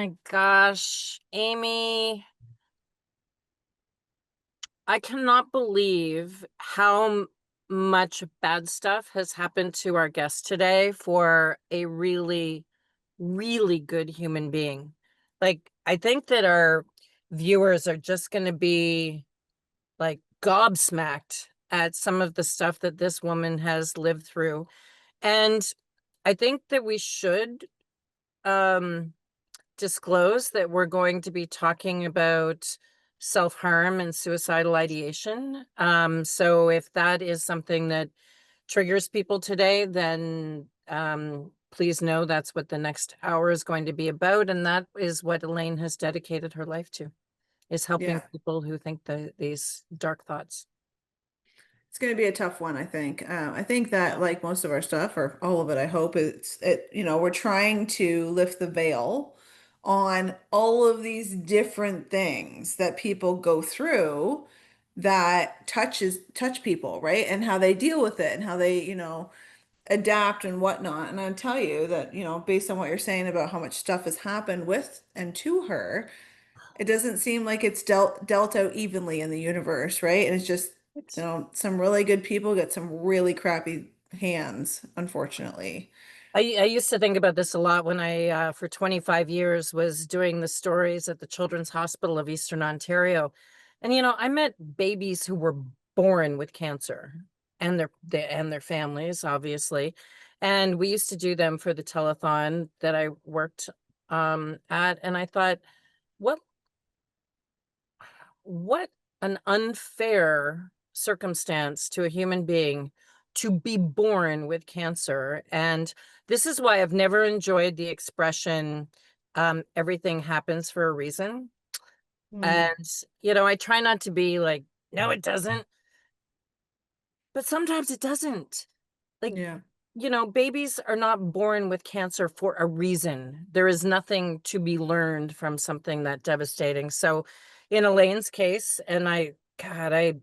my gosh, Amy, I cannot believe how much bad stuff has happened to our guest today for a really, really good human being. Like, I think that our viewers are just going to be like gobsmacked at some of the stuff that this woman has lived through. And I think that we should um disclose that we're going to be talking about self-harm and suicidal ideation. So if that is something that triggers people today, then please know that's what the next hour is going to be about. And that is what Elaine has dedicated her life to, is helping Yeah, people who think these dark thoughts. it's going to be a tough one, I think. I think that like most of our stuff, or all of it, I hope we're trying to lift the veil on all of these different things that people go through that touch people, right? And how they deal with it and how they, adapt and whatnot. And I'll tell you that, based on what you're saying about how much stuff has happened with and to her, it doesn't seem like it's dealt out evenly in the universe, right? And it's just, some really good people get some really crappy hands, unfortunately. I used to think about this a lot when for 25 years, was doing the stories at the Children's Hospital of Eastern Ontario. And, I met babies who were born with cancer and their families, obviously. And we used to do them for the telethon that I worked at. And I thought, what what an unfair circumstance to a human being to be born with cancer. And this is why I've never enjoyed the expression, everything happens for a reason. Mm, And, I try not to be like, no, it doesn't, but sometimes it doesn't. Like, yeah. babies are not born with cancer for a reason. There is nothing to be learned from something that devastating. So, in Elaine's case, and God, I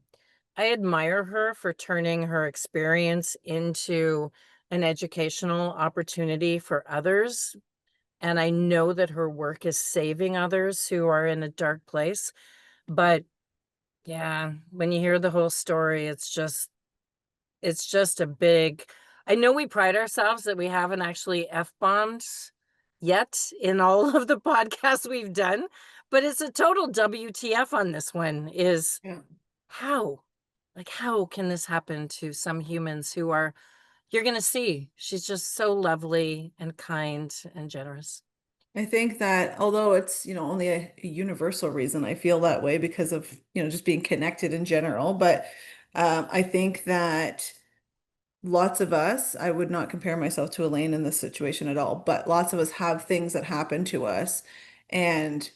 admire her for turning her experience into an educational opportunity for others. And I know that her work is saving others who are in a dark place. But yeah, when you hear the whole story, it's just a big. I know we pride ourselves that we haven't actually F-bombed yet in all of the podcasts we've done, but it's a total WTF on this one is Yeah. how? Like, how can this happen to some humans who are, you're going to see, she's just so lovely and kind and generous. I think that although it's, only a universal reason, I feel that way because of, just being connected in general. But I think that lots of us, I would not compare myself to Elaine in this situation at all, but lots of us have things that happen to us. And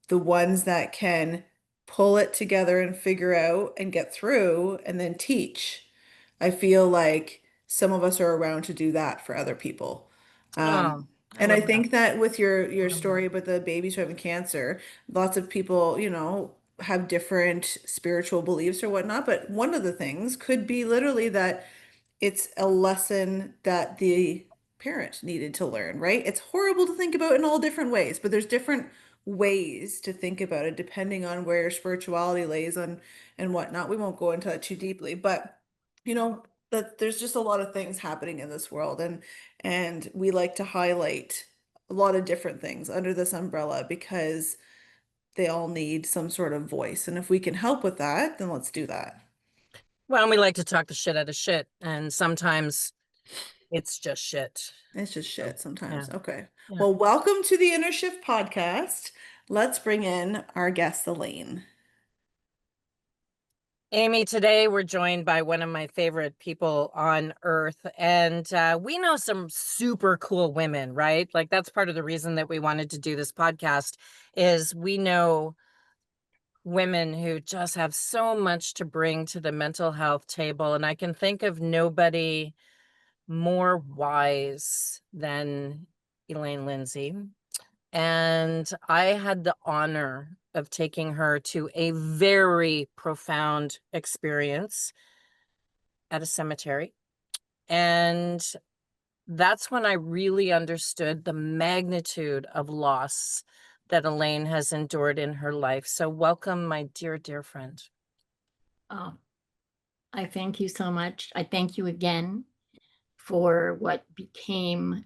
the ones that can pull it together and figure out and get through and then teach. I feel like some of us are around to do that for other people. Oh, I And I love that. think that with I your love that. story about the babies who having cancer, lots of people, have different spiritual beliefs or whatnot. But one of the things could be literally that it's a lesson that the parent needed to learn, right? It's horrible to think about in all different ways, but there's different ways to think about it depending on where your spirituality lays on and whatnot. We won't go into that too deeply, but you know that there's just a lot of things happening in this world, and we like to highlight a lot of different things under this umbrella because they all need some sort of voice. And if we can help with that, then let's do that. Well, we like to talk the shit out of shit, and sometimes it's just shit. It's just So, shit yeah, sometimes. Okay. yeah. Well, welcome to the Inner Shift podcast. Let's bring in our guest, Elaine. Amy, today we're joined by one of my favorite people on earth, and we know some super cool women, right? Like that's part of the reason that we wanted to do this podcast is we know women who just have so much to bring to the mental health table, and I can think of nobody more wise than Elaine Lindsay. And I had the honor of taking her to a very profound experience at a cemetery. And that's when I really understood the magnitude of loss that Elaine has endured in her life. So welcome, my dear, dear friend. Oh, I thank you so much. I thank you again for what became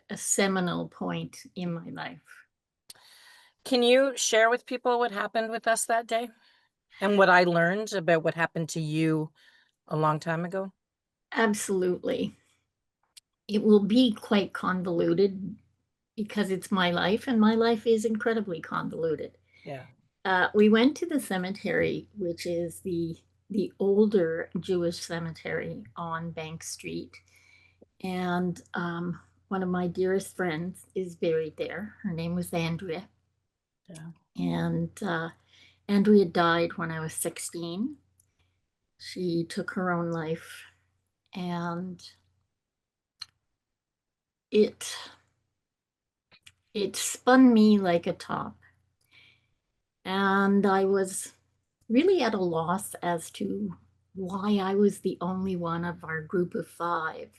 a seminal point in my life. Can you share with people what happened with us that day and what I learned about what happened to you a long time ago? Absolutely. It will be quite convoluted because it's my life, and my life is incredibly convoluted. Yeah. We went to the cemetery, which is the older Jewish cemetery on Bank Street, and one of my dearest friends is buried there. Her name was Andrea, Yeah. and Andrea died when I was 16. She took her own life, and it it spun me like a top. And I was really at a loss as to why I was the only one of our group of five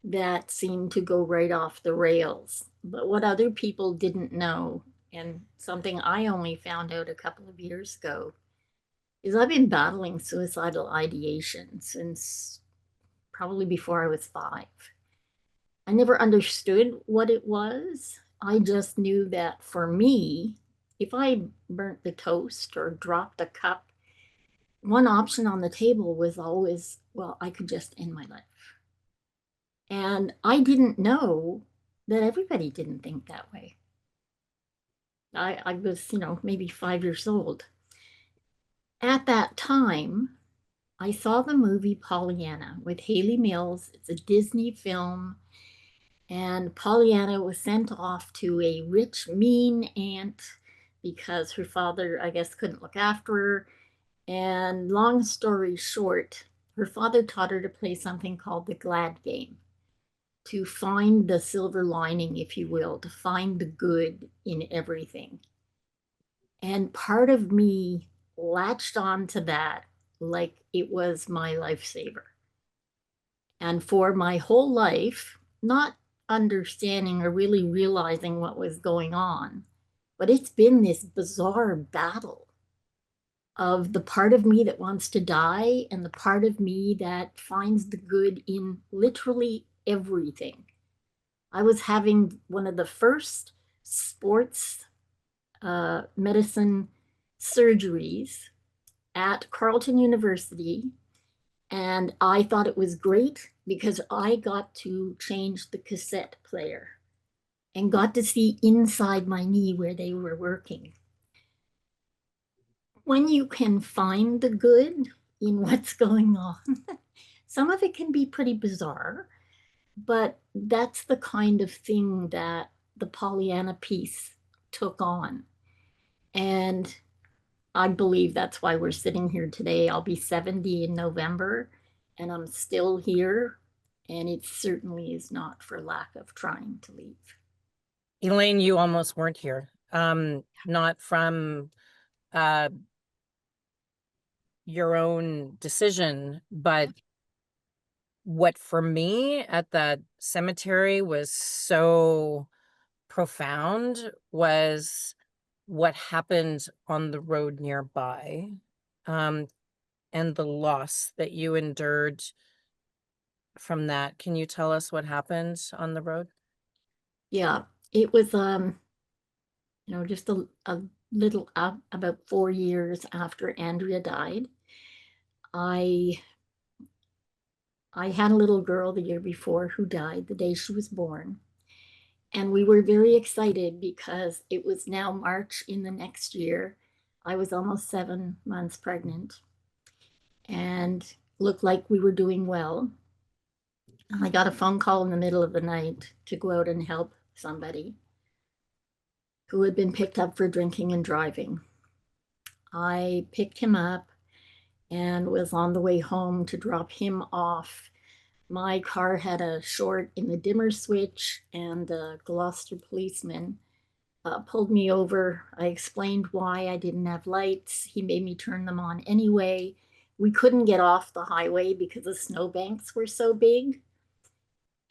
that seemed to go right off the rails. But what other people didn't know, and something I only found out a couple of years ago, is I've been battling suicidal ideation since probably before I was 5. I never understood what it was. I just knew that for me, if I burnt the toast or dropped a cup, one option on the table was always, well, I could just end my life. And I didn't know that everybody didn't think that way. I was, maybe 5 years old. At that time, I saw the movie Pollyanna with Haley Mills. It's a Disney film. And Pollyanna was sent off to a rich, mean aunt because her father, I guess, couldn't look after her. And long story short, her father taught her to play something called the glad game, to find the silver lining, if you will, to find the good in everything. And part of me latched on to that like it was my lifesaver. And for my whole life, not understanding or really realizing what was going on, but it's been this bizarre battle of the part of me that wants to die and the part of me that finds the good in literally everything. I was having one of the first sports medicine surgeries at Carleton University, and I thought it was great because I got to change the cassette player and got to see inside my knee where they were working. When you can find the good in what's going on, some of it can be pretty bizarre, but that's the kind of thing that the Pollyanna piece took on. And I believe that's why we're sitting here today. I'll be 70 in November, and I'm still here. And it certainly is not for lack of trying to leave. Elaine, you almost weren't here. Not from uh your own decision, but what for me at that cemetery was so profound was what happened on the road nearby, um, and the loss that you endured from that. Can you tell us what happened on the road? Yeah, it was just a little about 4 years after Andrea died. I I had a little girl the year before who died the day she was born. And we were very excited because it was now March in the next year. I was almost 7 months pregnant and looked like we were doing well. I got a phone call in the middle of the night to go out and help somebody who had been picked up for drinking and driving. I picked him up and was on the way home to drop him off. My car had a short in the dimmer switch, and a Gloucester policeman pulled me over. I explained why I didn't have lights. He made me turn them on anyway. We couldn't get off the highway because the snowbanks were so big.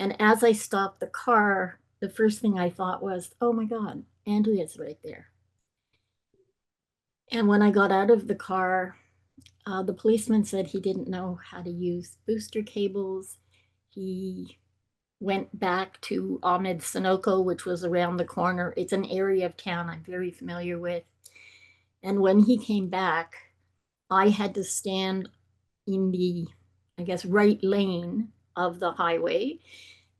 And as I stopped the car, the first thing I thought was, oh my God, Andrea's right there. And when I got out of the car, the policeman said he didn't know how to use booster cables. He went back to Ahmed Sunoco, which was around the corner. It's an area of town I'm very familiar with. And when he came back, I had to stand in the, I guess, right lane of the highway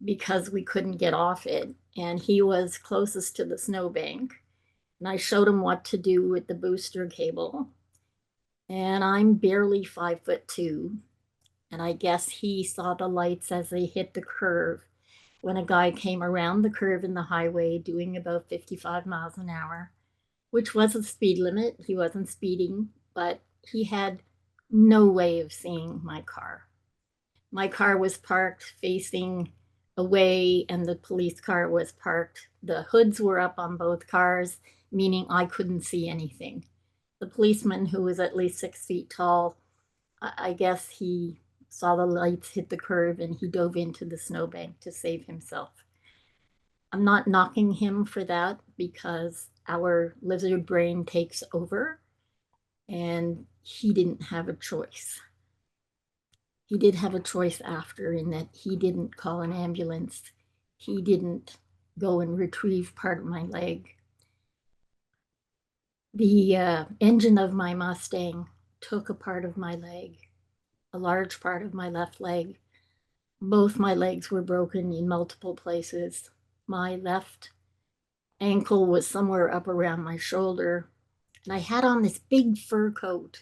because we couldn't get off it. And he was closest to the snowbank. And I showed him what to do with the booster cable. And I'm barely 5'2". And I guess he saw the lights as they hit the curve when a guy came around the curve in the highway doing about 55 miles an hour, which was the speed limit. He wasn't speeding, but he had no way of seeing my car. My car was parked facing away, and the police car was parked. The hoods were up on both cars, meaning I couldn't see anything. The policeman, who was at least 6 feet tall, I guess he saw the lights hit the curve and he dove into the snowbank to save himself. I'm not knocking him for that because our lizard brain takes over and he didn't have a choice. He did have a choice after, in that he didn't call an ambulance. He didn't go and retrieve part of my leg. The engine of my Mustang took a part of my leg, a large part of my left leg. Both my legs were broken in multiple places. My left ankle was somewhere up around my shoulder. And I had on this big fur coat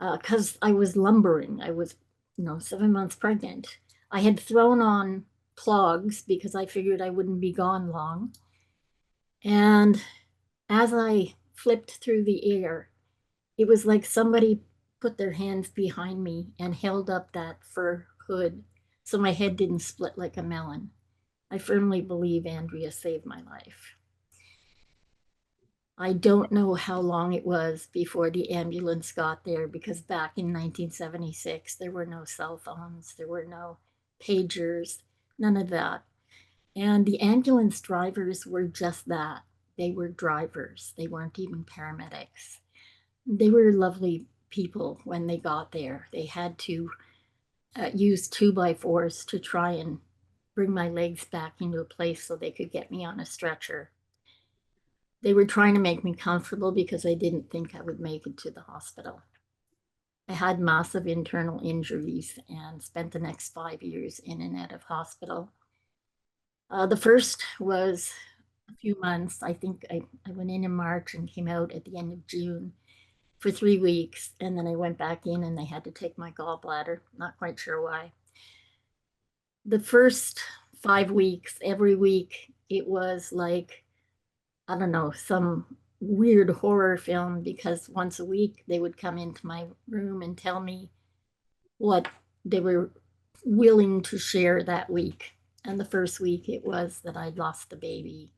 because I was lumbering. I was, 7 months pregnant. I had thrown on clogs because I figured I wouldn't be gone long. And as I flipped through the air, it was like somebody put their hands behind me and held up that fur hood so my head didn't split like a melon. I firmly believe Andrea saved my life. I don't know how long it was before the ambulance got there, because back in 1976, there were no cell phones, there were no pagers, none of that. And the ambulance drivers were just that. They were drivers, they weren't even paramedics. They were lovely people when they got there. They had to use 2x4s to try and bring my legs back into a place so they could get me on a stretcher. They were trying to make me comfortable because I didn't think I would make it to the hospital. I had massive internal injuries and spent the next 5 years in and out of hospital. The first was a few months. I think I went in March and came out at the end of June for 3 weeks. And then I went back in and they had to take my gallbladder. Not quite sure why. The first 5 weeks, every week, it was like, I don't know, some weird horror film, because once a week they would come into my room and tell me what they were willing to share that week. And the first week it was that I'd lost the baby.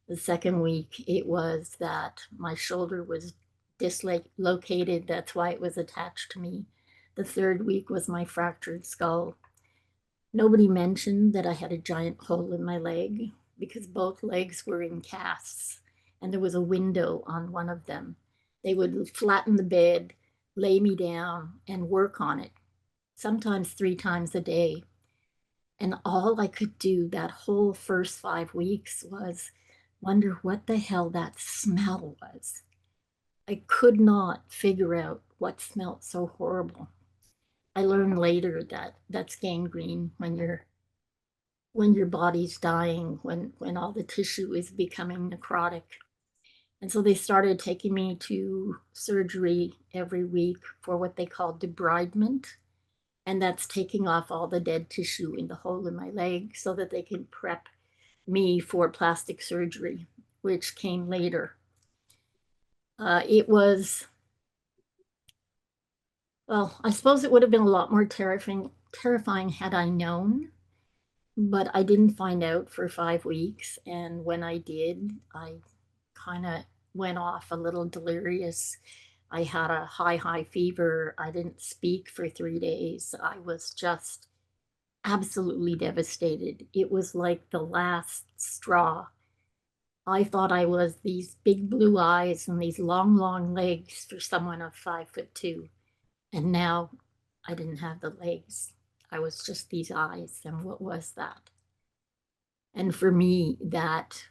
The second week it was that my shoulder was dislocated. That's why it was attached to me. The third week was my fractured skull. Nobody mentioned that I had a giant hole in my leg because both legs were in casts and there was a window on one of them. They would flatten the bed, lay me down, and work on it, sometimes 3 times a day. And all I could do that whole first 5 weeks was wonder what the hell that smell was. I could not figure out what smelled so horrible. I learned later that that's gangrene, when your body's dying, when all the tissue is becoming necrotic. And so they started taking me to surgery every week for what they call debridement. And that's taking off all the dead tissue in the hole in my leg so that they can prep me for plastic surgery, which came later. It was, well, I suppose it would have been a lot more terrifying had I known, but I didn't find out for 5 weeks. And when I did, I kind of went off a little delirious. I had a high fever. I didn't speak for 3 days. I was just absolutely devastated. It was like the last straw. I thought I was these big blue eyes and these long, long legs for someone of 5'2". And now I didn't have the legs. I was just these eyes. And what was that? And for me, that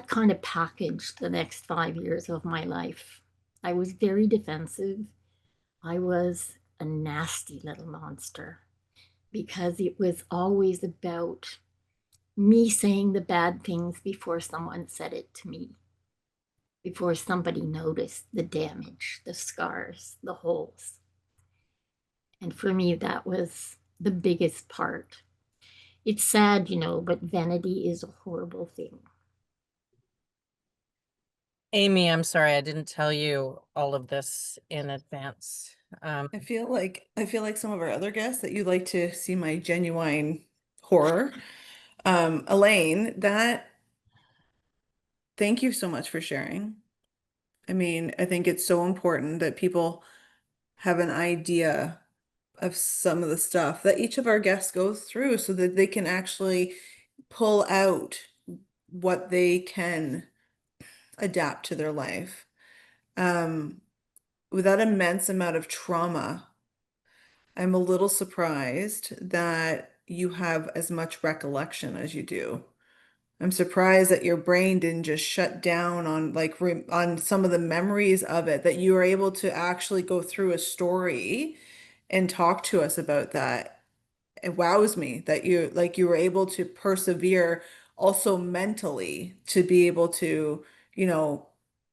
kind of packaged the next 5 years of my life. I was very defensive. I was a nasty little monster because it was always about me saying the bad things before someone said it to me, before somebody noticed the damage, the scars, the holes. And for me, that was the biggest part. It's sad, but vanity is a horrible thing. Amy, I'm sorry, I didn't tell you all of this in advance. I feel like some of our other guests that you like to see my genuine horror. Elaine, that thank you so much for sharing. I mean, I think it's so important that people have an idea of some of the stuff that each of our guests goes through so that they can actually pull out what they can adapt to their life. Um, with that immense amount of trauma, I'm a little surprised that you have as much recollection as you do. I'm surprised that your brain didn't just shut down on like re on some of the memories of it, that you were able to actually go through a story and talk to us about that. It wows me that you were able to persevere also mentally to be able to, you know,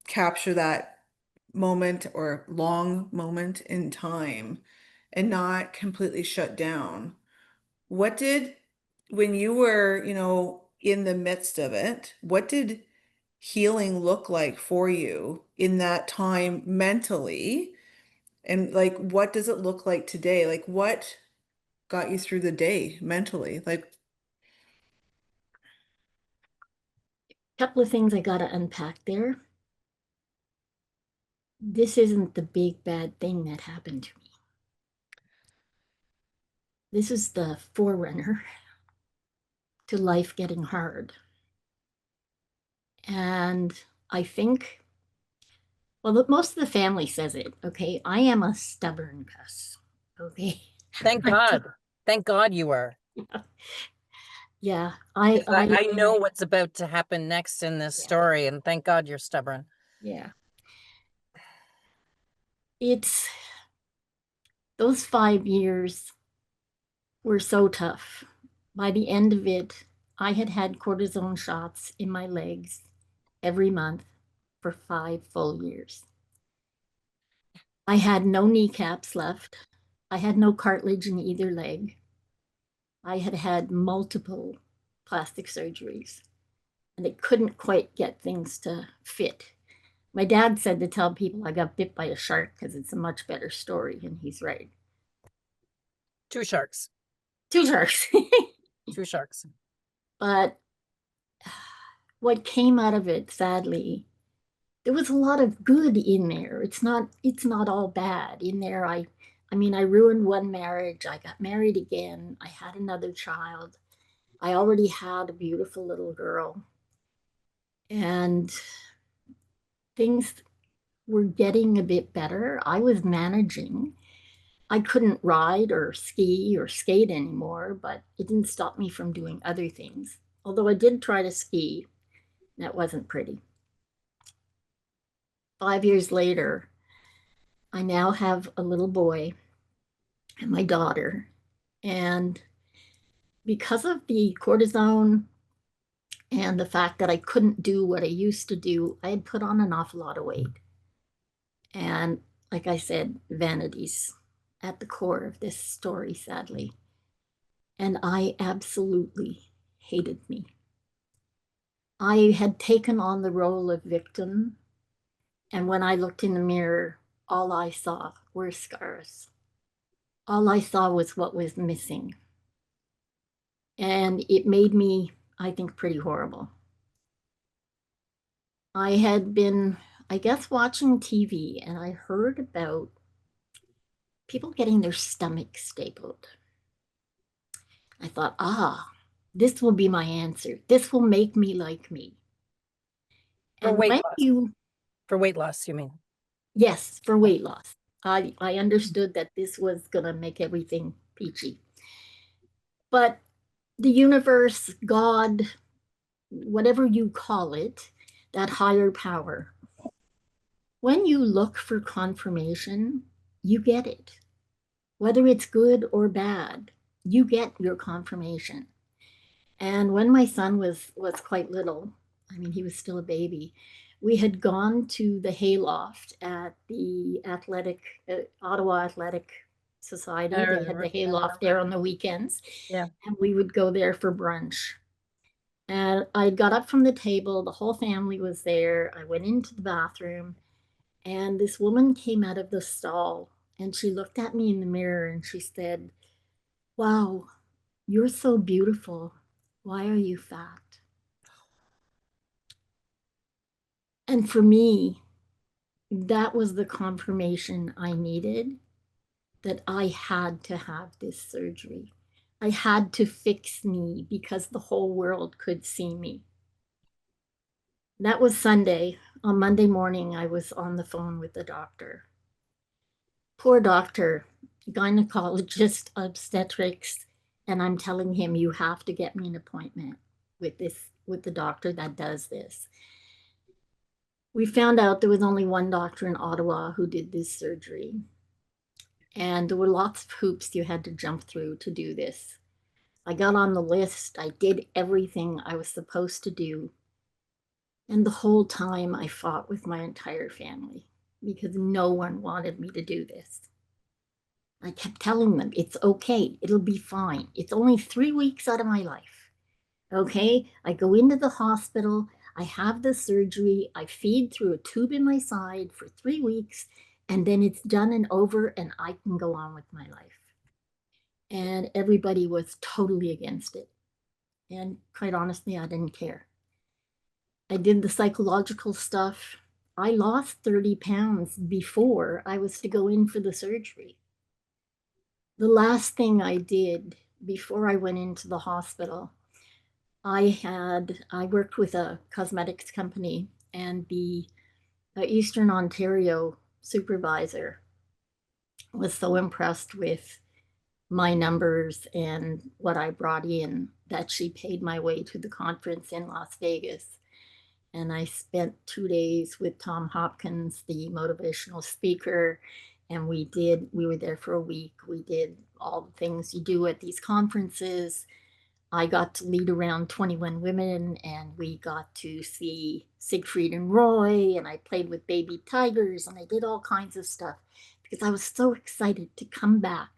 capture that moment or long moment in time and not completely shut down. What did, when you were, in the midst of it, what did healing look like for you in that time mentally? And like, what does it look like today? Like, what got you through the day mentally? Like, A couple of things I got to unpack there. This isn't the big bad thing that happened to me. This is the forerunner to life getting hard. And I think, well, most of the family says it, okay? I am a stubborn cuss, okay? Thank I God. Thank God you were. yeah, I, Because I, I, I know what's about to happen next in this yeah, story, and thank God you're stubborn. yeah. It's those 5 years were so tough. By the end of it, I had had cortisone shots in my legs every month for 5 full years. I had no kneecaps left. I had no cartilage in either leg. I had had multiple plastic surgeries and they couldn't quite get things to fit. My dad said to tell people I got bit by a shark because it's a much better story, and he's right. Two sharks. Two sharks. Two sharks. But what came out of it, sadly, there was a lot of good in there. It's not all bad in there. I mean, I ruined one marriage. I got married again. I had another child. I already had a beautiful little girl. And things were getting a bit better. I was managing. I couldn't ride or ski or skate anymore, but it didn't stop me from doing other things. Although I did try to ski, that wasn't pretty. 5 years later, I now have a little boy and my daughter. And because of the cortisone and the fact that I couldn't do what I used to do, I had put on an awful lot of weight. And like I said, vanity's at the core of this story, sadly. And I absolutely hated me. I had taken on the role of victim. And when I looked in the mirror, all I saw were scars. All I saw was what was missing. And it made me, I think, pretty horrible. I had been, I guess, watching TV and I heard about people getting their stomach stapled. I thought, this will be my answer. This will make me like me. For And weight when loss. you, For weight loss, you mean? yes, for weight loss, I understood that this was going to make everything peachy. But the universe, God, whatever you call it, that higher power, when you look for confirmation, you get it. Whether it's good or bad, you get your confirmation. And when my son was quite little, I mean, he was still a baby, we had gone to the hayloft at the Ottawa Athletic I Society. They had remember. the hayloft there on the weekends, Yeah. and we would go there for brunch. And I got up from the table, the whole family was there. I went into the bathroom, and this woman came out of the stall and she looked at me in the mirror and she said, "Wow, you're so beautiful. Why are you fat?" And for me, that was the confirmation I needed that I had to have this surgery. I had to fix me because the whole world could see me. That was Sunday. On Monday morning, I was on the phone with the doctor. Poor doctor, gynecologist, obstetrics, and I'm telling him, you have to get me an appointment with the doctor that does this. We found out there was only one doctor in Ottawa who did this surgery. And there were lots of hoops you had to jump through to do this. I got on the list. I did everything I was supposed to do. And the whole time I fought with my entire family because no one wanted me to do this. I kept telling them, it's okay. It'll be fine. It's only 3 weeks out of my life. Okay. I go into the hospital. I have the surgery. I feed through a tube in my side for 3 weeks, and then it's done and over, and I can go on with my life. And everybody was totally against it. And quite honestly, I didn't care. I did the psychological stuff. I lost 30 pounds before I was to go in for the surgery. The last thing I did before I went into the hospital, I worked with a cosmetics company, and the Eastern Ontario supervisor was so impressed with my numbers and what I brought in that she paid my way to the conference in Las Vegas. And I spent 2 days with Tom Hopkins, the motivational speaker. And we were there for a week. We did all the things you do at these conferences. I got to lead around 21 women, and we got to see Siegfried and Roy, and I played with baby tigers, and I did all kinds of stuff because I was so excited to come back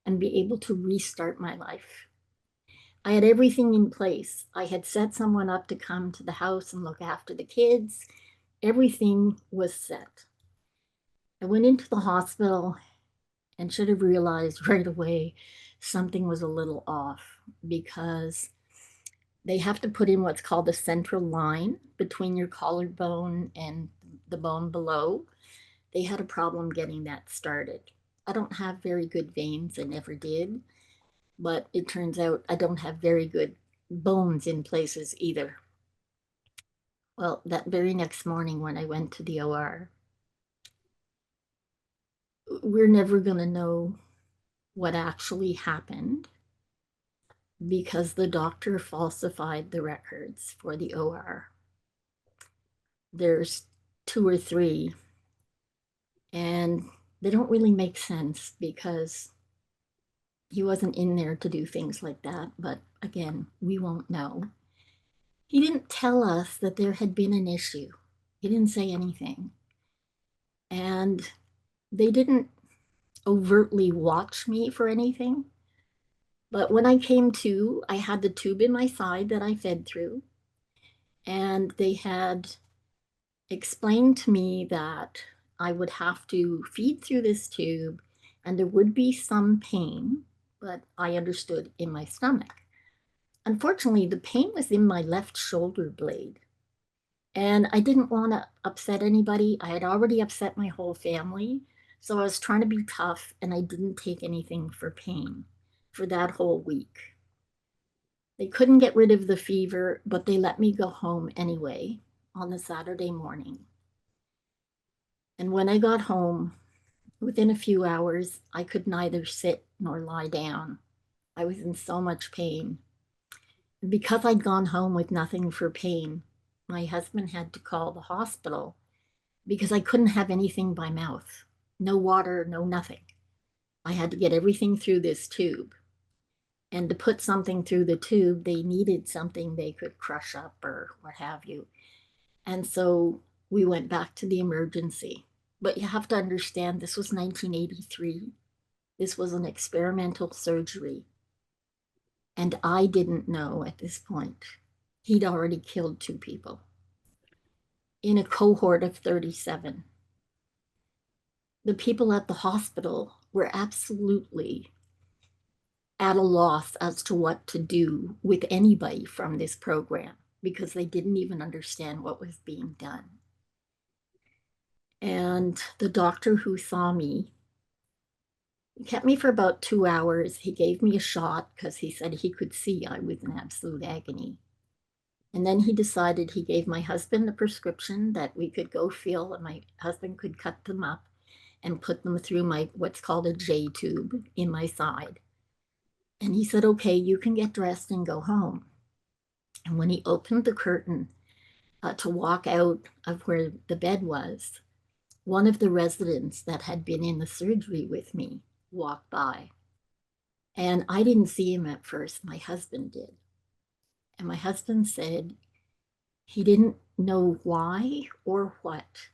and be able to restart my life. I had everything in place. I had set someone up to come to the house and look after the kids. Everything was set. I went into the hospital and should have realized right away something was a little off because they have to put in what's called a central line between your collarbone and the bone below. They had a problem getting that started. I don't have very good veins, I never did, but it turns out I don't have very good bones in places either. Well, that very next morning when I went to the OR, we're never going to know what actually happened because the doctor falsified the records for the OR. There's two or three, and they don't really make sense because he wasn't in there to do things like that. But again, we won't know. He didn't tell us that there had been an issue. He didn't say anything. And they didn't overtly watch me for anything. But when I came to, I had the tube in my side that I fed through. And they had explained to me that I would have to feed through this tube and there would be some pain, but I understood in my stomach. Unfortunately, the pain was in my left shoulder blade. And I didn't want to upset anybody. I had already upset my whole family. So I was trying to be tough and I didn't take anything for pain for that whole week. They couldn't get rid of the fever, but they let me go home anyway on the Saturday morning. And when I got home, within a few hours, I could neither sit nor lie down. I was in so much pain. And because I'd gone home with nothing for pain, my husband had to call the hospital because I couldn't have anything by mouth. No water, no nothing. I had to get everything through this tube. And to put something through the tube, they needed something they could crush up or what have you. And so we went back to the emergency. But you have to understand, this was 1983. This was an experimental surgery. And I didn't know at this point. He'd already killed 2 people in a cohort of 37. The people at the hospital were absolutely at a loss as to what to do with anybody from this program because they didn't even understand what was being done. And the doctor who saw me kept me for about 2 hours. He gave me a shot because he said he could see I was in absolute agony. And then he decided he gave my husband a prescription that we could go fill, and my husband could cut them up and put them through my what's called a J tube in my side. And he said, okay, you can get dressed and go home. And when he opened the curtain to walk out of where the bed was, one of the residents that had been in the surgery with me walked by. And I didn't see him at first. My husband did. And my husband said he didn't know why or what,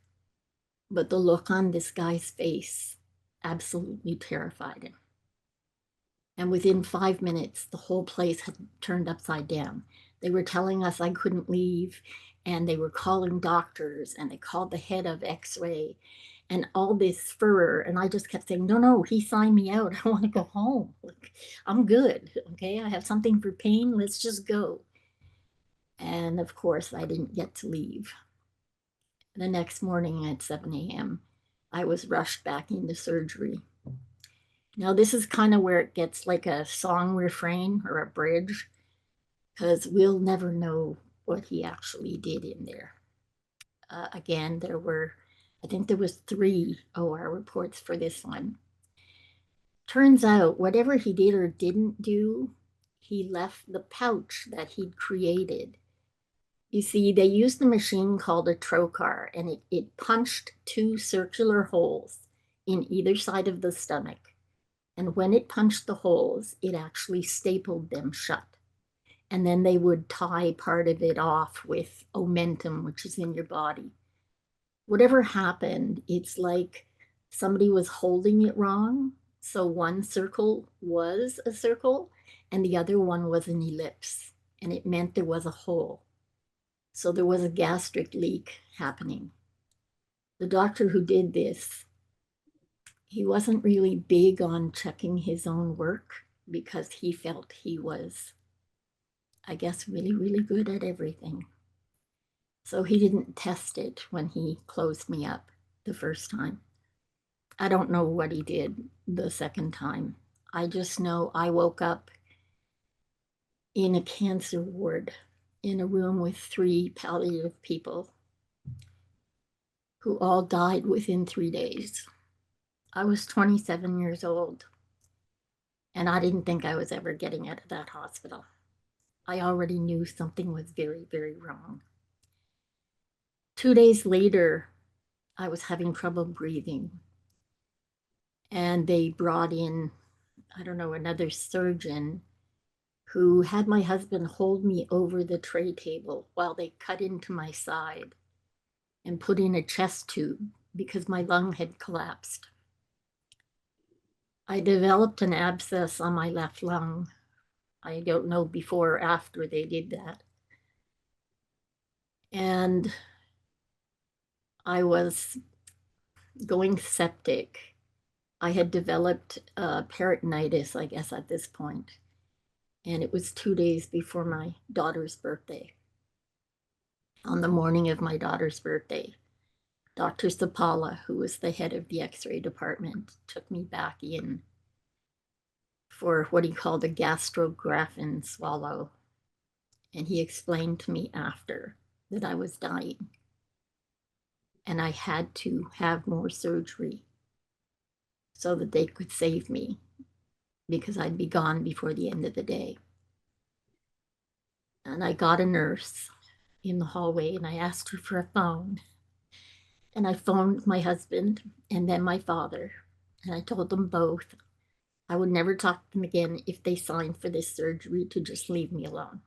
but the look on this guy's face absolutely terrified him. And within 5 minutes, the whole place had turned upside down. They were telling us I couldn't leave, and they were calling doctors, and they called the head of X-ray, and all this furor. And I just kept saying, no, no, he signed me out. I want to go home. Like, I'm good. Okay, I have something for pain. Let's just go. And of course, I didn't get to leave. The next morning at 7 a.m., I was rushed back into surgery. Now, this is kind of where it gets like a song refrain or a bridge, because we'll never know what he actually did in there. Again, I think there was 3 OR reports for this one. Turns out, whatever he did or didn't do, he left the pouch that he'd created. You see, they used a machine called a trocar, and it punched 2 circular holes in either side of the stomach. And when it punched the holes, it actually stapled them shut. And then they would tie part of it off with omentum, which is in your body. Whatever happened, it's like somebody was holding it wrong. So one circle was a circle and the other one was an ellipse. And it meant there was a hole. So there was a gastric leak happening. The doctor who did this, he wasn't really big on checking his own work because he felt he was, I guess, really, really good at everything. So he didn't test it when he closed me up the first time. I don't know what he did the second time. I just know I woke up in a cancer ward in a room with 3 palliative people who all died within 3 days. I was 27 years old, and I didn't think I was ever getting out of that hospital. I already knew something was very, very wrong. 2 days later, I was having trouble breathing, and they brought in, I don't know, another surgeon who had my husband hold me over the tray table while they cut into my side and put in a chest tube because my lung had collapsed. I developed an abscess on my left lung. I don't know before or after they did that. And I was going septic. I had developed peritonitis, I guess, at this point. And it was 2 days before my daughter's birthday. On the morning of my daughter's birthday, Dr. Sapala, who was the head of the X-ray department, took me back in for what he called a gastrographin swallow. And he explained to me after that I was dying and I had to have more surgery so that they could save me because I'd be gone before the end of the day. And I got a nurse in the hallway and I asked her for a phone. And I phoned my husband and then my father. And I told them both I would never talk to them again if they signed for this surgery to just leave me alone.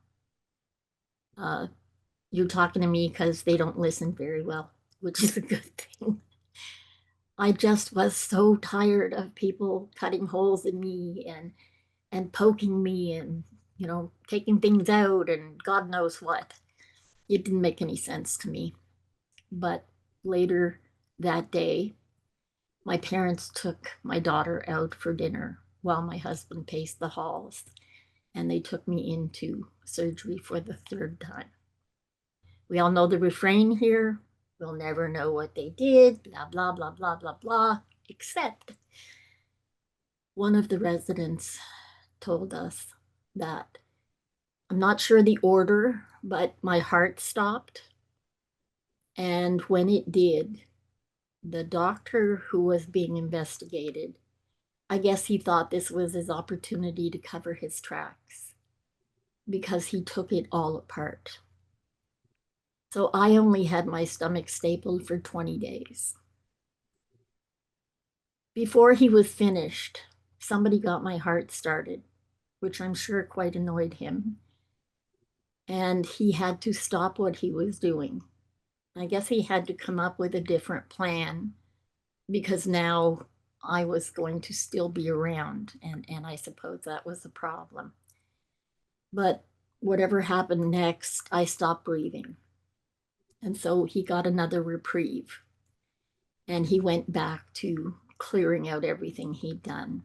Uh, you're talking to me because they don't listen very well, which is a good thing. I just was so tired of people cutting holes in me and poking me and taking things out and God knows what. It didn't make any sense to me. But later that day, my parents took my daughter out for dinner while my husband paced the halls, and they took me into surgery for the third time. We all know the refrain here. We'll never know what they did, blah, blah, blah, blah, blah, blah, except one of the residents told us that I'm not sure the order, but my heart stopped. And when it did, the doctor who was being investigated, I guess he thought this was his opportunity to cover his tracks because he took it all apart. So I only had my stomach stapled for 20 days. Before he was finished, somebody got my heart started, which I'm sure quite annoyed him. And he had to stop what he was doing. I guess he had to come up with a different plan because now I was going to still be around. And I suppose that was a problem. But whatever happened next, I stopped breathing. And so he got another reprieve. And he went back to clearing out everything he'd done.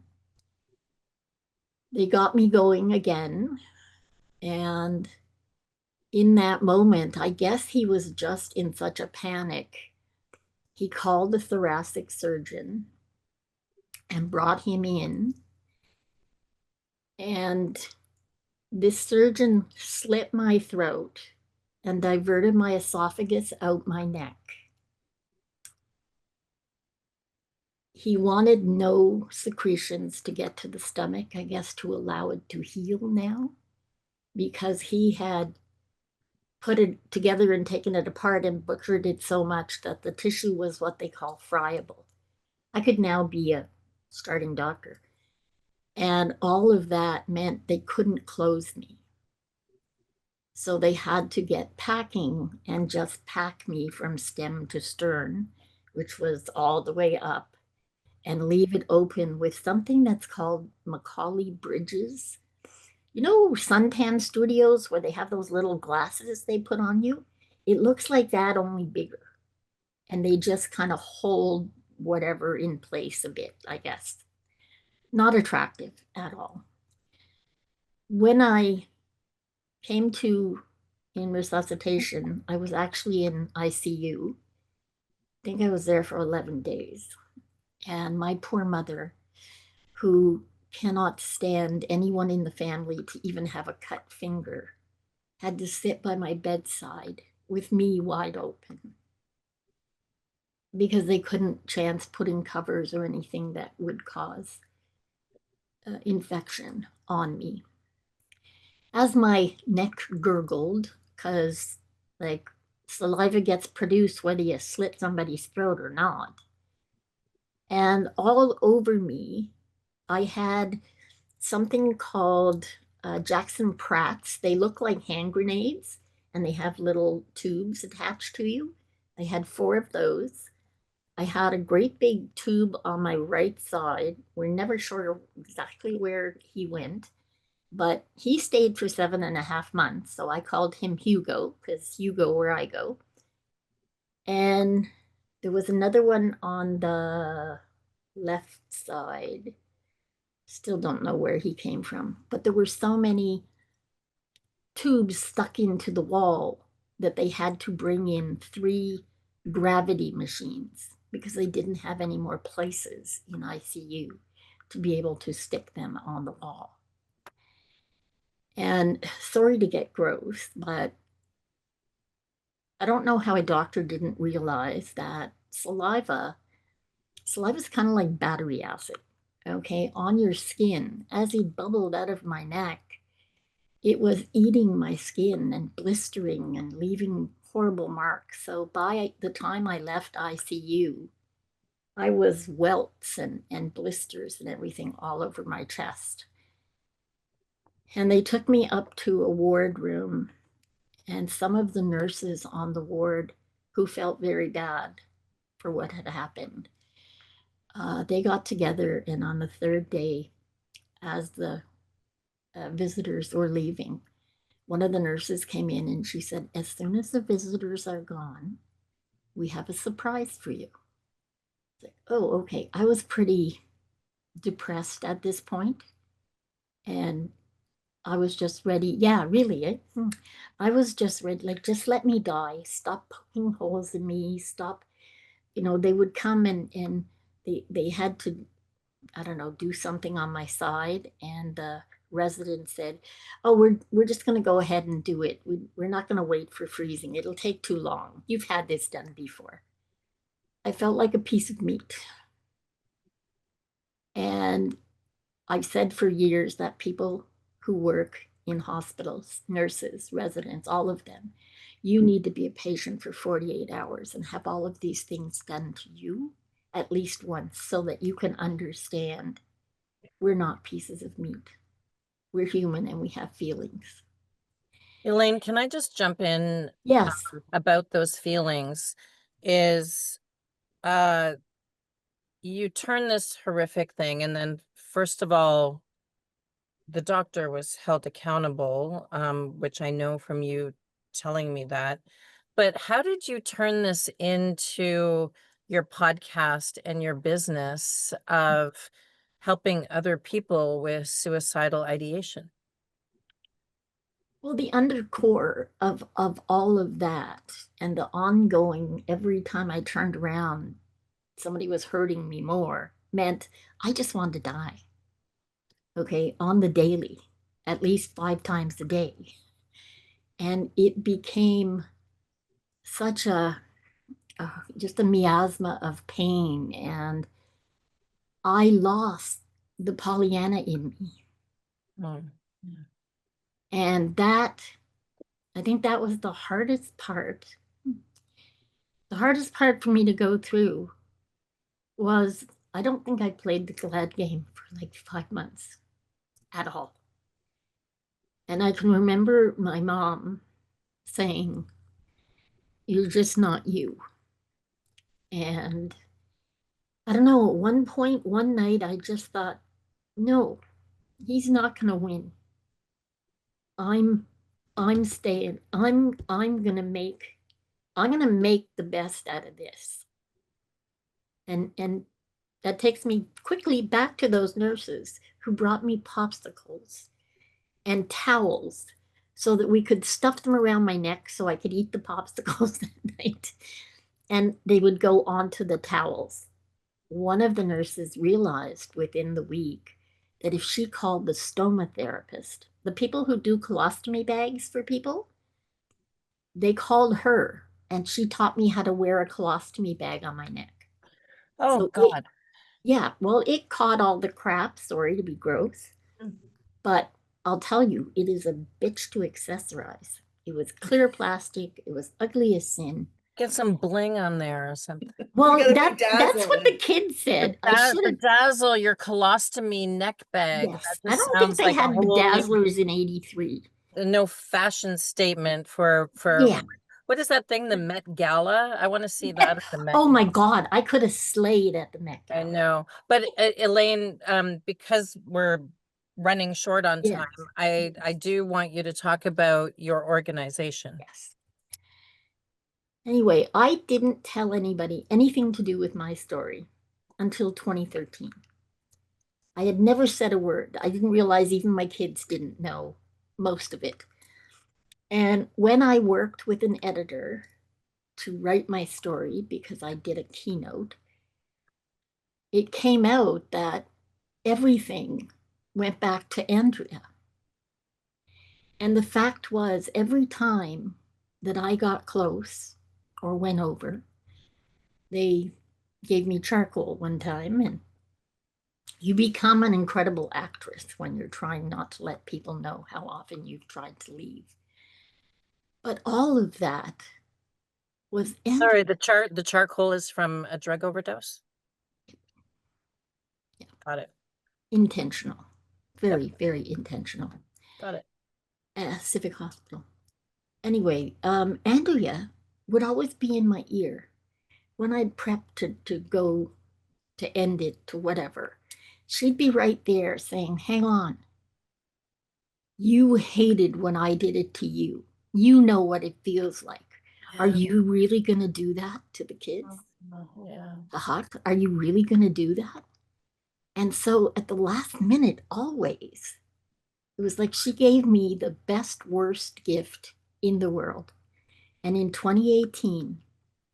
They got me going again. And in that moment, I guess he was just in such a panic. He called the thoracic surgeon and brought him in. And this surgeon slit my throat and diverted my esophagus out my neck. He wanted no secretions to get to the stomach, I guess, to allow it to heal now, because he had put it together and taken it apart and butchered it so much that the tissue was what they call friable. I could now be a starting doctor. And all of that meant they couldn't close me. So they had to get packing and just pack me from stem to stern, which was all the way up, and leave it open with something that's called Macaulay bridges. You know, suntan studios where they have those little glasses they put on you? It looks like that, only bigger. And they just kind of hold whatever in place a bit, I guess. Not attractive at all. When I came to in resuscitation, I was actually in ICU. I think I was there for 11 days. And my poor mother, who cannot stand anyone in the family to even have a cut finger, had to sit by my bedside with me wide open because they couldn't chance putting covers or anything that would cause infection on me. As my neck gurgled, because like saliva gets produced whether you slit somebody's throat or not, and all over me, I had something called Jackson Pratts. They look like hand grenades and they have little tubes attached to you. I had 4 of those. I had a great big tube on my right side. We're never sure exactly where he went, but he stayed for 7.5 months. So I called him Hugo because you go where I go. And there was another one on the left side. Still don't know where he came from, but there were so many tubes stuck into the wall that they had to bring in 3 gravity machines because they didn't have any more places in ICU to be able to stick them on the wall. And sorry to get gross, but I don't know how a doctor didn't realize that saliva is kind of like battery acid, okay, on your skin. As it bubbled out of my neck, it was eating my skin and blistering and leaving horrible marks. So by the time I left ICU, I was welts and blisters and everything all over my chest. And they took me up to a ward room, and some of the nurses on the ward who felt very bad for what had happened, they got together, and on the third day, as the visitors were leaving, one of the nurses came in and she said, as soon as the visitors are gone, we have a surprise for you. Like, oh, okay. I was pretty depressed at this point, and I was just ready. Yeah, really. I was just ready, like, just let me die. Stop poking holes in me. Stop. They would come and they had to, I don't know, do something on my side. And the resident said, oh, we're just going to go ahead and do it. We're not going to wait for freezing. It'll take too long. You've had this done before. I felt like a piece of meat. And I've said for years that people who work in hospitals, nurses, residents, all of them, you need to be a patient for 48 hours and have all of these things done to you at least once so that you can understand we're not pieces of meat. We're human and we have feelings. Elaine, can I just jump in Yes. about those feelings? Is uh you turn this horrific thing, and then first of all, the doctor was held accountable, which I know from you telling me that. But how did you turn this into your podcast and your business of helping other people with suicidal ideation? Well, the undercore of all of that and the ongoing, every time I turned around, somebody was hurting me more, meant I just wanted to die. Okay, on the daily, at least 5 times a day. And it became such just a miasma of pain. And I lost the Pollyanna in me. Mm, yeah. And that, I think that was the hardest part. The hardest part for me to go through was I don't think I played the glad game for like 5 months at all. And I can remember my mom saying, you're just not you. And I don't know, at one point, one night, I just thought, no, he's not going to win. I'm, I'm staying. I'm going to make the best out of this. And that takes me quickly back to those nurses who brought me popsicles and towels so that we could stuff them around my neck so I could eat the popsicles that night. And they would go onto the towels. One of the nurses realized within the week that if she called the stoma therapist, the people who do colostomy bags for people, they called her and she taught me how to wear a colostomy bag on my neck. Oh So God. yeah, well, it caught all the crap, sorry to be gross, but I'll tell you, it is a bitch to accessorize. It was clear plastic, it was ugly as sin. Get some bling on there or something. We Well, gotta that's bedazzle what the it. kids said. I should have. Bedazzle your colostomy neck bag. That Yes, I just don't think sounds they like a had whole new, bedazzlers in '83. no fashion statement for Yeah. what is that thing, the Met Gala? I want to see that at the Met Oh my Gala. God, I could have slayed at the Met I Gala. know. But Elaine, because we're running short on Yes, time, I do want you to talk about your organization. yes. Anyway, I didn't tell anybody anything to do with my story until 2013. I had never said a word. I didn't realize even my kids didn't know most of it. And when I worked with an editor to write my story, because I did a keynote, it came out that everything went back to Andrea. And the fact was, every time that I got close or went over, they gave me charcoal one time. And you become an incredible actress when you're trying not to let people know how often you've tried to leave. But all of that was Sorry, the charcoal is from a drug overdose. Got it. intentional, Yep, very, very intentional. got it. Civic Hospital. Anyway, Andrea would always be in my ear when I'd prep to go to end it to whatever. She'd be right there saying, hang on, you hated when I did it to you. You know what it feels like. Are Yeah. you really going to do that to the kids? Yeah. The hut? Are you really going to do that? And so at the last minute, always, it was like she gave me the best, worst gift in the world. And in 2018,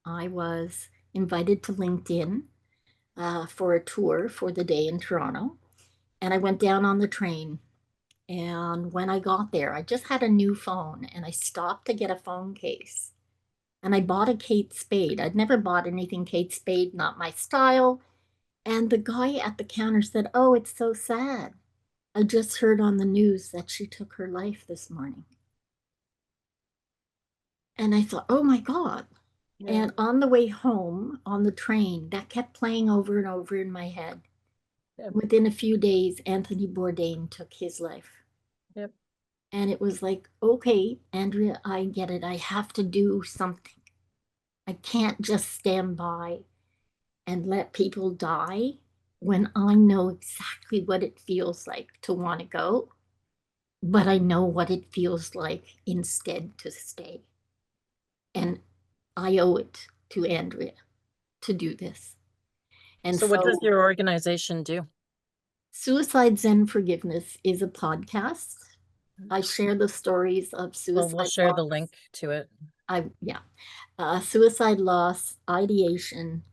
I was invited to LinkedIn for a tour for the day in Toronto. And I went down on the train. And when I got there, I just had a new phone and I stopped to get a phone case. And I bought a Kate Spade. I'd never bought anything Kate Spade, not my style. And the guy at the counter said, oh, it's so sad. I just heard on the news that she took her life this morning. And I thought, oh my God. Yeah. And on the way home on the train, that kept playing over and over in my head. Yep. Within a few days, Anthony Bourdain took his life. Yep. And it was like, okay, Andrea, I get it. I have to do something. I can't just stand by and let people die when I know exactly what it feels like to want to go, but I know what it feels like instead to stay. And I owe it to Andrea to do this. And So what does so your organization do? Suicide Zen Forgiveness is a podcast. I share the stories of Well, we'll suicide share the loss. link to it. Yeah, suicide loss, ideation,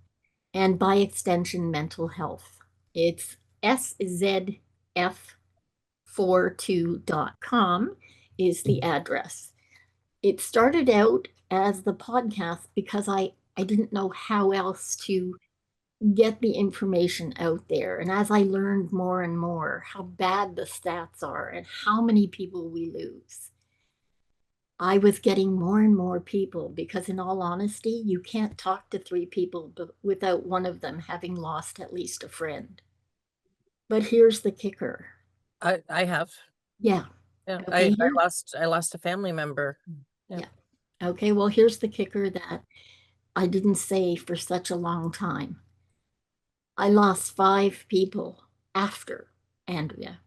and by extension, mental health. It's szf42.com is the address. It started out as the podcast because I didn't know how else to get the information out there. And as I learned more and more how bad the stats are and how many people we lose, I was getting more and more people because, in all honesty, you can't talk to three people without one of them having lost at least a friend. But here's the kicker. I have. Yeah. Yeah. Okay. I lost a family member. Yeah. Yeah. Okay. Well, here's the kicker that I didn't say for such a long time. I lost 5 people after Andrea.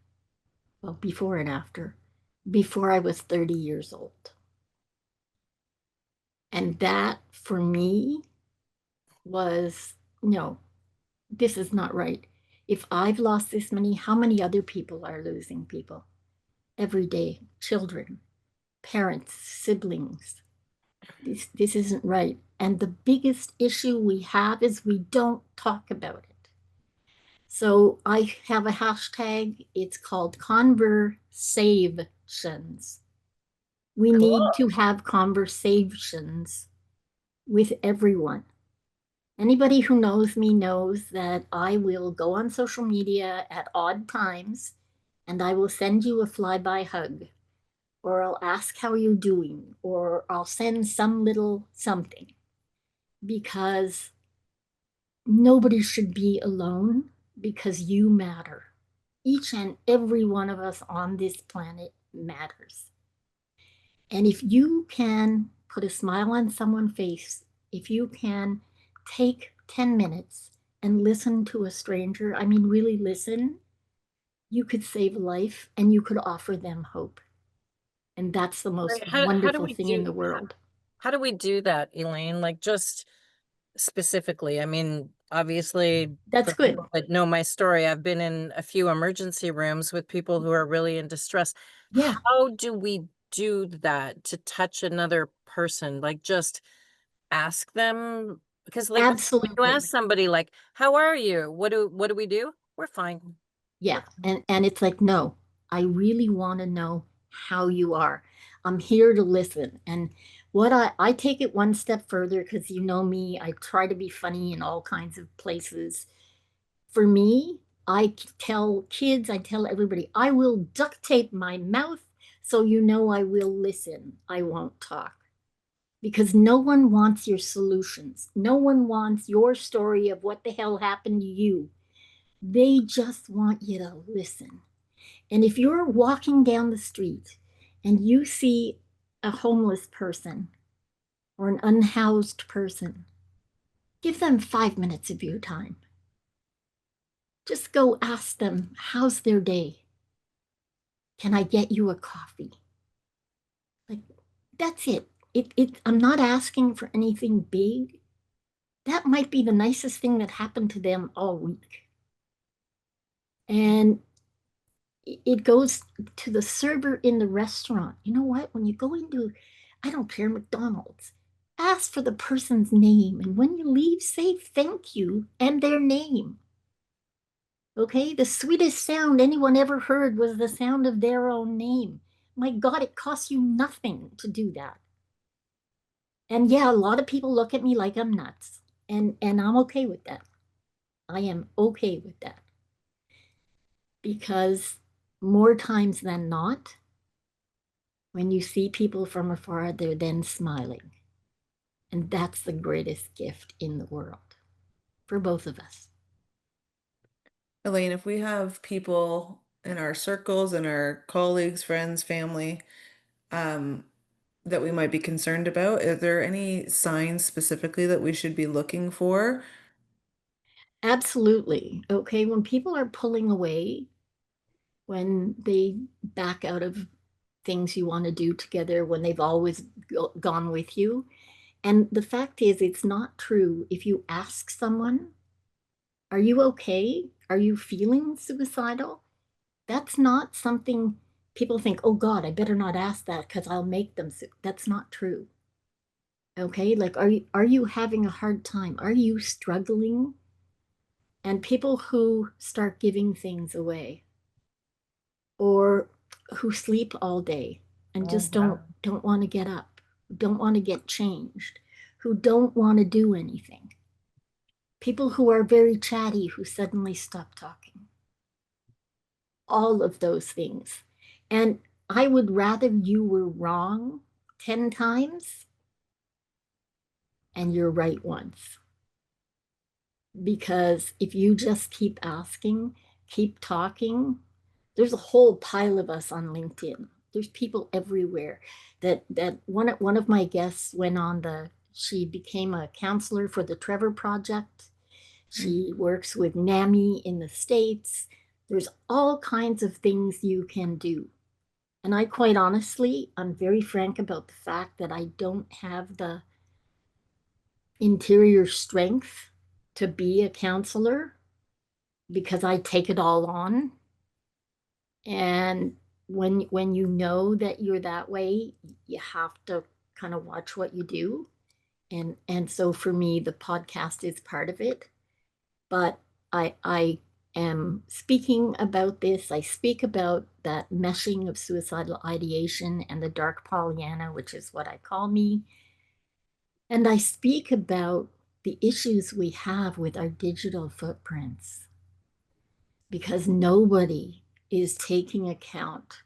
Well, before and after, before I was 30 years old. And that for me was no, this is not right. If I've lost this many, how many other people are losing people every day? Children, parents, siblings. This isn't right. And the biggest issue we have is we don't talk about it. So I have a hashtag. It's called conversations. We need Cool. to have conversations with everyone. Anybody who knows me knows that I will go on social media at odd times and I will send you a flyby hug, or I'll ask how you're doing, or I'll send some little something because nobody should be alone because you matter. Each and every one of us on this planet matters. And if you can put a smile on someone's face, if you can take 10 minutes and listen to a stranger, I mean, really listen, you could save a life and you could offer them hope. And that's the most Right. How do wonderful we thing in do the world. how do we do that, Elaine? Like just specifically, I mean, obviously, That's for good. people that know my story, I've been in a few emergency rooms with people who are really in distress. Yeah, How do we do that to touch another person? Like just ask them because like when you absolutely. ask somebody like, "How are you?" What do we do? We're fine. Yeah. We're And it's like, no, I really want to know how you are. I'm here to listen. And what I take it one step further because you know me, I try to be funny in all kinds of places. For me, I tell kids, I tell everybody, I will duct tape my mouth so you know I will listen. I won't talk because no one wants your solutions. No one wants your story of what the hell happened to you. They just want you to listen. And if you're walking down the street and you see a homeless person or an unhoused person, give them 5 minutes of your time. Just go ask them, how's their day? Can I get you a coffee? Like, that's it. I'm not asking for anything big. That might be the nicest thing that happened to them all week. And it goes to the server in the restaurant. You know what? When you go into, I don't care, McDonald's, ask for the person's name. And when you leave, say thank you and their name. Okay? The sweetest sound anyone ever heard was the sound of their own name. My God, it costs you nothing to do that. And yeah, a lot of people look at me like I'm nuts. And I'm okay with that. I am okay with that. Because more times than not, when you see people from afar, they're then smiling. And that's the greatest gift in the world for both of us. Elaine, if we have people in our circles and our colleagues, friends, family, um, that we might be concerned about, are there any signs specifically that we should be looking for? Absolutely. Okay. When people are pulling away, when they back out of things you want to do together, when they've always gone with you. And the fact is, it's not true. If you ask someone, are you okay? Are you feeling suicidal? That's not something people think, oh God, I better not ask that because I'll make them sick. That's not true. Okay. Like, are you having a hard time? Are you struggling? And people who start giving things away or who sleep all day and Oh, just don't wow. don't want to get up, don't want to get changed, who don't want to do anything. People who are very chatty who suddenly stop talking. All of those things. And I would rather you were wrong 10 times and you're right once. Because if you just keep asking, keep talking, there's a whole pile of us on LinkedIn. There's people everywhere. That one of my guests went on the she became a counselor for the Trevor Project. She works with NAMI in the States. There's all kinds of things you can do. And I quite honestly, I'm very frank about the fact that I don't have the interior strength to be a counselor because I take it all on. And when you know that you're that way, you have to kind of watch what you do. And so for me, the podcast is part of it. But I am speaking about this. I speak about that meshing of suicidal ideation and the dark Pollyanna, which is what I call me. And I speak about the issues we have with our digital footprints because nobody is taking account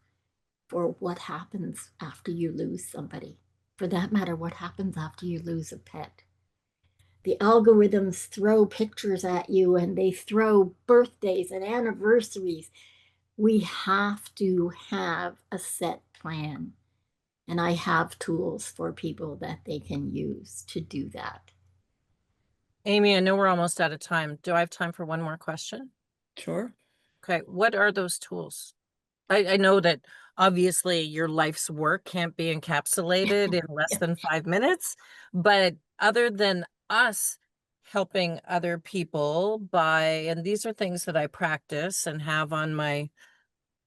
for what happens after you lose somebody. For that matter, what happens after you lose a pet. The algorithms throw pictures at you and they throw birthdays and anniversaries. We have to have a set plan. And I have tools for people that they can use to do that. Amy, I know we're almost out of time. Do I have time for one more question? Sure. Okay. What are those tools? I know that obviously your life's work can't be encapsulated in less than 5 minutes, but other than us helping other people by, and these are things that I practice and have on my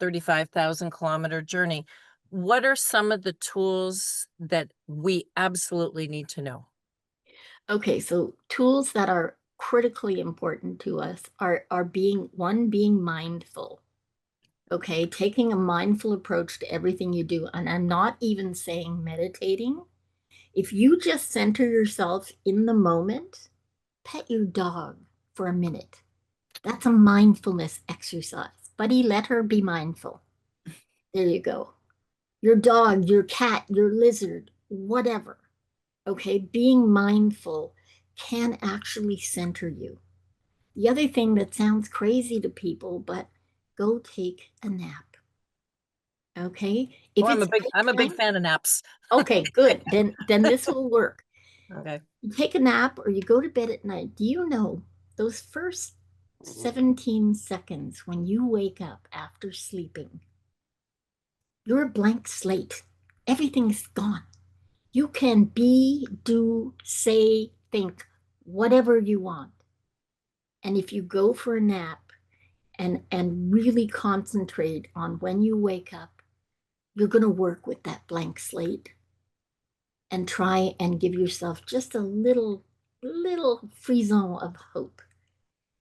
35,000 kilometer journey, what are some of the tools that we absolutely need to know? Okay, so tools that are critically important to us are being mindful. Okay, taking a mindful approach to everything you do. And I'm not even saying meditating. If you just center yourself in the moment, pet your dog for a minute. That's a mindfulness exercise. Buddy, let her be mindful. There you go. Your dog, your cat, your lizard, whatever. Okay, being mindful can actually center you. The other thing that sounds crazy to people, but go take a nap. Okay, Oh, if it's I'm a big nighttime, fan of naps. okay, good. Then this will work. Okay. You take a nap or you go to bed at night. Do you know those first 17 seconds when you wake up after sleeping, you're a blank slate. Everything's gone. You can be, do, say, think whatever you want. And if you go for a nap and really concentrate on when you wake up, you're going to work with that blank slate and try and give yourself just a little frisson of hope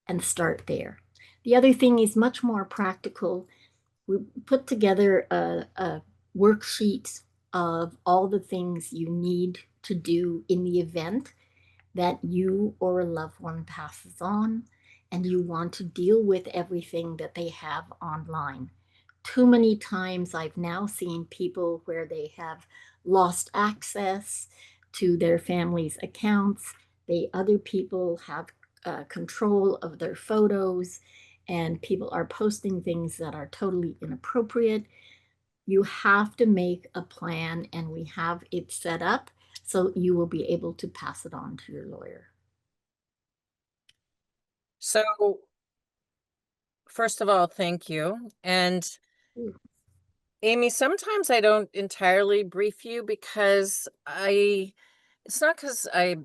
and start there. The other thing is much more practical. We put together a worksheet of all the things you need to do in the event that you or a loved one passes on and you want to deal with everything that they have online. Too many times I've now seen people where they have lost access to their family's accounts. Other people have control of their photos, and people are posting things that are totally inappropriate. You have to make a plan, and we have it set up so you will be able to pass it on to your lawyer. So, first of all, thank you. And Amy, sometimes I don't entirely brief you because it's not because I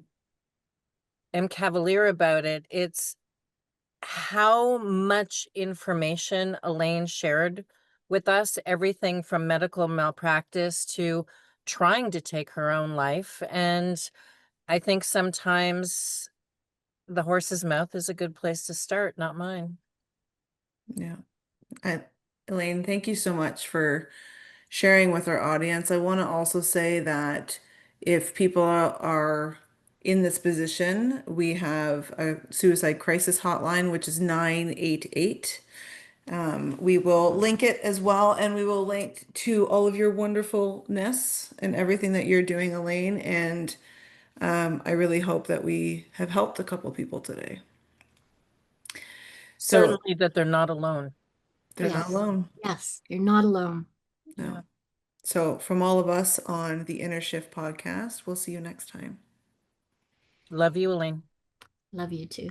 am cavalier about it. It's how much information Elaine shared with us, everything from medical malpractice to trying to take her own life. And I think sometimes the horse's mouth is a good place to start, not mine. Yeah. Elaine, thank you so much for sharing with our audience. I want to also say that if people are in this position, we have a suicide crisis hotline, which is 988. We will link it as well, and we will link to all of your wonderfulness and everything that you're doing, Elaine. And I really hope that we have helped a couple people today. So Certainly that they're not alone. they're not Yes, alone. yes, you're not alone. No. Yeah. So from all of us on the Inner Shift podcast, we'll see you next time. Love you, Elaine. Love you too.